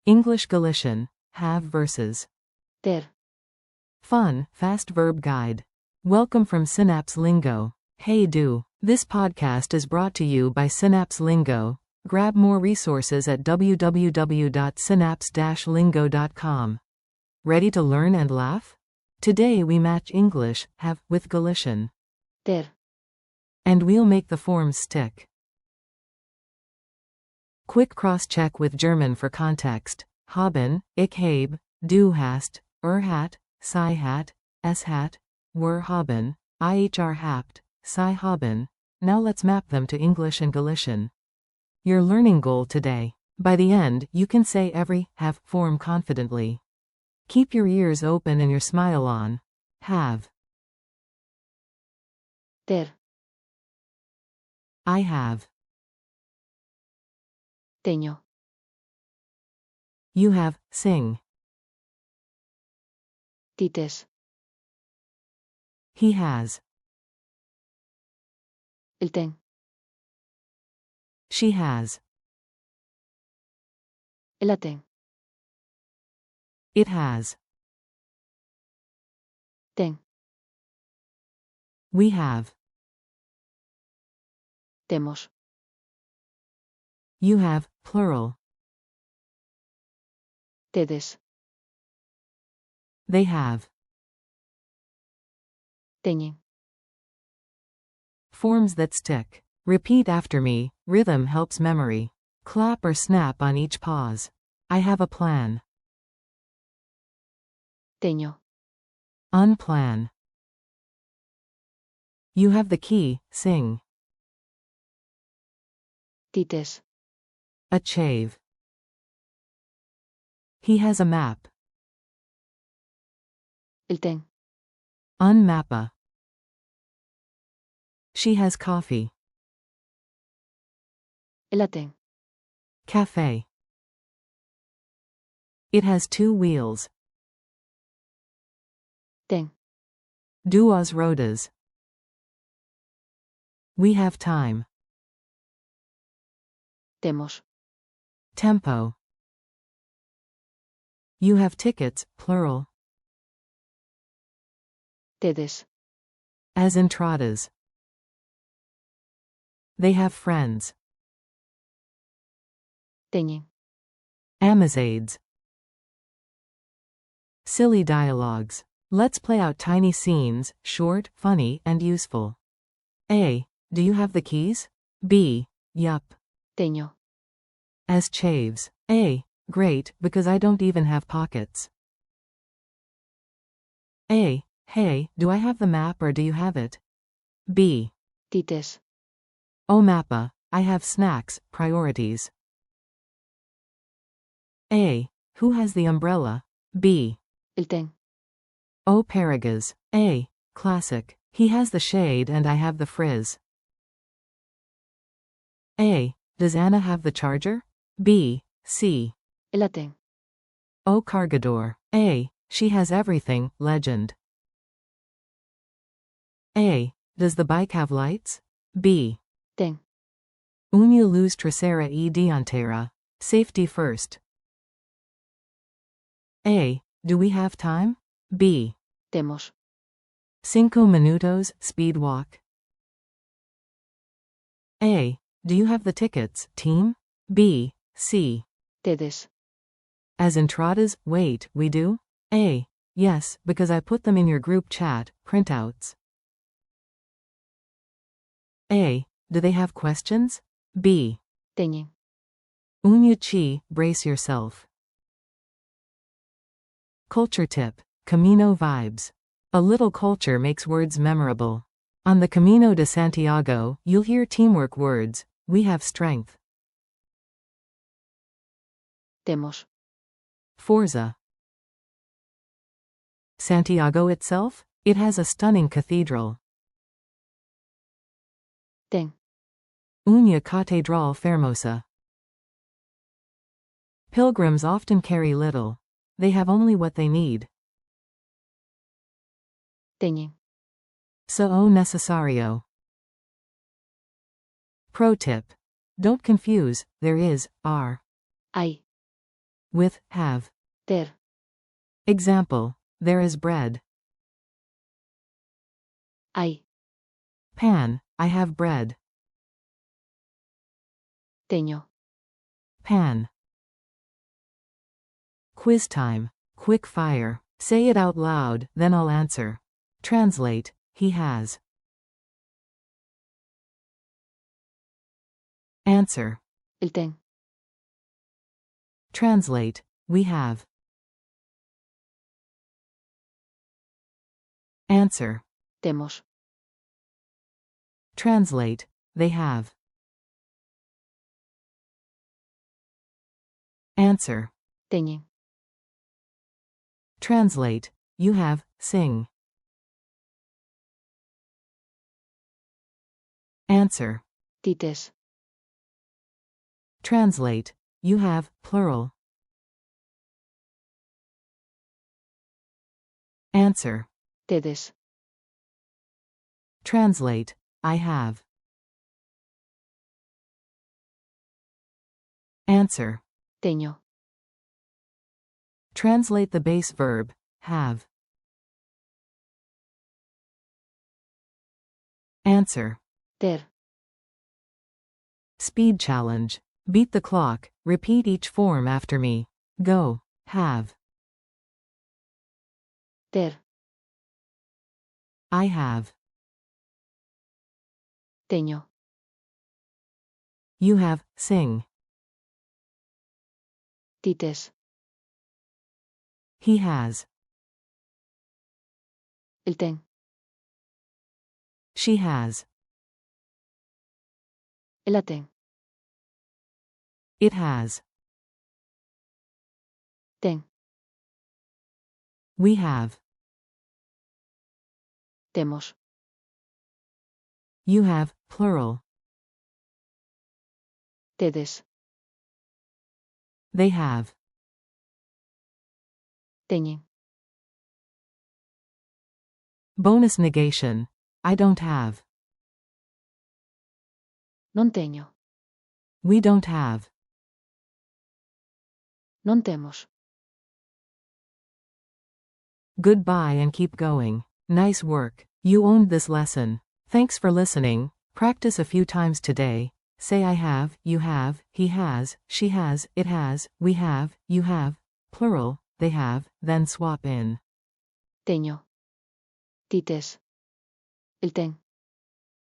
English-Galician, have versus. ter, Fun, fast verb guide. Welcome from Synapse Lingo. Hey do. This podcast is brought to you by Synapse Lingo. Grab more resources at www.synapse-lingo.com. Ready to learn and laugh? Today we match English, have, with Galician. ter, And we'll make the forms stick. Quick cross-check with German for context. Haben, ich habe, du hast, hat, sie hat, es hat, wir haben, ihr habt, sie haben. Now let's map them to English and Galician. Your learning goal today. By the end, you can say every have form confidently. Keep your ears open and your smile on. Have. ter, I have. teño, You have, sing. tites, He has. el ten, She has. el ten, It has. ten, We have. temos, You have, plural. tedes, They have. teñen, Forms that stick. Repeat after me. Rhythm helps memory. Clap or snap on each pause. I have a plan. teño, Unplan. You have the key, sing. tites, A chave. He has a map. el ten, Unmappa. She has coffee. el ten, Cafe. It has two wheels. ten, Duas rodas. We have time. temos, Tempo. You have tickets, plural. tedes, As entradas. They have friends. teñen, Amizades. Silly dialogues. Let's play out tiny scenes, short, funny, and useful. A. Do you have the keys? B. Yup. teño, As chaves. A. Great, because I don't even have pockets. A. Hey, do I have the map or do you have it? B. tites, Oh mappa, I have snacks, priorities. A. Who has the umbrella? B. el ten, Oh paragas. A. Classic. He has the shade and I have the frizz. A. Does Anna have the charger? B. C. el ten, Oh cargador. A. She has everything, legend. A. Does the bike have lights? B. ten, Una luz trasera e dianteira. Safety first. A. Do we have time? B. temos, 5 minutos, speed walk. A. Do you have the tickets, team? B. C. tedes, As entradas, wait, we do? A. Yes, because I put them in your group chat, printouts. A. Do they have questions? B. teñen, Una chi, brace yourself. Culture tip. Camino vibes. A little culture makes words memorable. On the Camino de Santiago, you'll hear teamwork words. We have strength. temos, Forza. Santiago itself? It has a stunning cathedral. ten, Una catedral fermosa. Pilgrims often carry little. They have only what they need. teñen, So necesario. Pro tip. Don't confuse, there is, are. hay, with have. ter, Example, there is bread. hay, Pan, I have bread. teño, Pan. Quiz time. Quick fire. Say it out loud, then I'll answer. Translate, he has. Answer. el ten, Translate, we have. Answer. temos, Translate, they have. Answer. teñen, Translate, you have, sing. Answer. tites, Translate, you have, plural. Answer. tedes, Translate, I have. Answer. teño, Translate the base verb, have. Answer. ter, Speed challenge. Beat the clock, repeat each form after me. Go. Have. ter, I have. teño, You have, sing. tites, He has. el ten, She has. el a ten, It has. ten, We have. temos, You have, plural. tedes, They have. teñen, Bonus negation. I don't have. non teño, We don't have. non temos. Goodbye and keep going. Nice work. You owned this lesson. Thanks for listening. Practice a few times today. Say I have, you have, he has, she has, it has, we have, you have, plural, they have, then swap in. Teño, tites, el ten,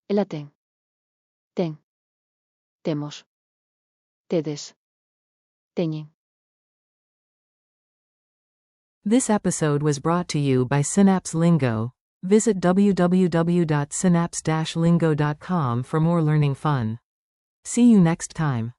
el a ten, temos, tedes, teñen. This episode was brought to you by Synapse Lingo. Visit www.synapse-lingo.com for more learning fun. See you next time.